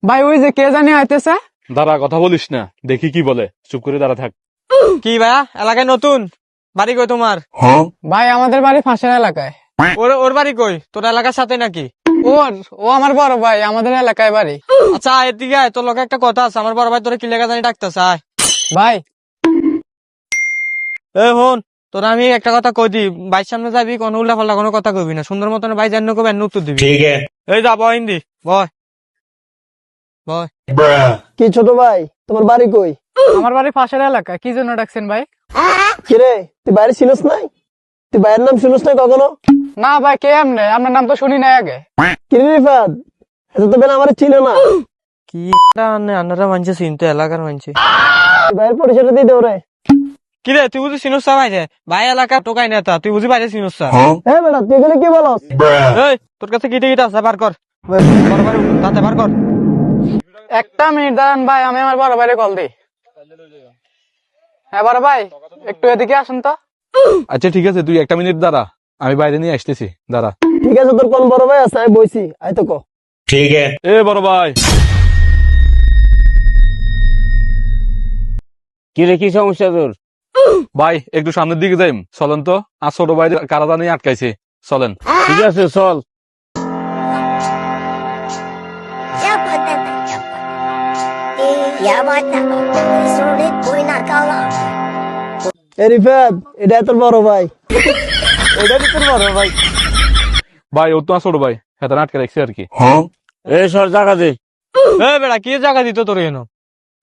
ভাই ওই যে কে জানি আইতেছে। দাঁড়া, কথা বলিস না, দেখি কি বলে। চুপ করে দাঁড়া থাক। কি ভাইয়া, এলাকায় নতুন? বাড়ি কই তোমার? ভাই আমাদের বাড়ি ফাঁসের এলাকায়। ওর বাড়ি কই? তোর এলাকার সাথে নাকি? ও আমার বড় ভাই, আমাদের এলাকায় বাড়ি। আচ্ছা এদিকে আয়, তোর লোক একটা কথা আছে। আমার বড় ভাই তোরে কি লেখা জানি ডাকতেছে, আয়। ভাই এ হন, তোরা আমি একটা কথা কই দি, ভাইয়ের সামনে যাবি, কোনো উল্টা পাল্টা কোনো কথা কইবি না। সুন্দর মতন ভাই জান্ন কবে উত্তর দিবি। এই যা বয় হিন্দি বয় বয়। কি ছোট ভাই, তোমার বাড়ি কই? আমার বাড়ি ফাঁসের এলাকায়। কি জন্য ডাকছেন ভাই? কিরে, তুই বাইরে ছিলিস নাই? তুই বাইরের নাম শুনিস নাই কখনো? না ভাই, কে আমনে? আপনার নাম তো শুনি নাই আগে। কিরে রিফাত, এত তো বেলা আমার ছিল না। কি আন্নারা মানছে চিনতে, এলাকার মানছে। তুই বাইরের পরিচয়টা দিয়ে দেও রে। কিরে তুই বুঝি চিনুস ভাই রে? ভাই এলাকা টোকাই নেতা, তুই বুঝি বাইরে চিনুস? হ্যাঁ বেটা, তুই এগুলো কি বলস? এই তোর কাছে গিটে গিটে আছে, বার কর। তাতে বার কর। একটা মিনিট দাঁড়ান ভাই, আমি আমার বড় ভাইরে কল দিই। হ্যাঁ বড় ভাই, একটু এদিকে আসুন তো। আচ্ছা ঠিক আছে, তুই একটা মিনিট দাঁড়া, আমি বাইরে নিয়ে আসতেছি, দাঁড়া। ঠিক আছে, তোর কোন বড় ভাই আছে? আমি বইছি, আয় তো কো। এ বড় ভাই। কি রে, কি সমস্যা তোর? ভাই একটু সামনের দিকে যাই, চলেন তো। আর ছোট ভাই কারা জানি আটকাইছে, চলেন। ঠিক আছে চল। এ রিফাত, এটা তোর বড় ভাই। এটা তোর বড় ভাই? ভাই ও তো আর ছোট ভাই, হেতার আটকে রাখছে আর কি। এ সর জায়গা দে। এ বেড়া, কি জায়গা দিত তোর এনো?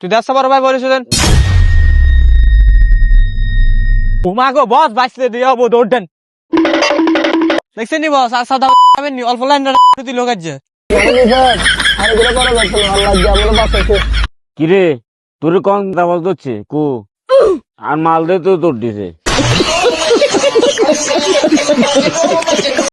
তুই দেখ বড় ভাই বলেছিলেন। উমা গো বস, বাইসলে দিয়ে হবো দৌড় দেন। দেখছেন নি বস, আর সাদা খাবেন নি? অল্প লাইন দিল কাজে। রিফাত, আর এগুলো করা যাচ্ছে না, আল্লাহ যা আমরা বাঁচাইছে। কি রে, তোর কম দাবাজ ধরছে কো? আর মাল দে তো তোর দিছে।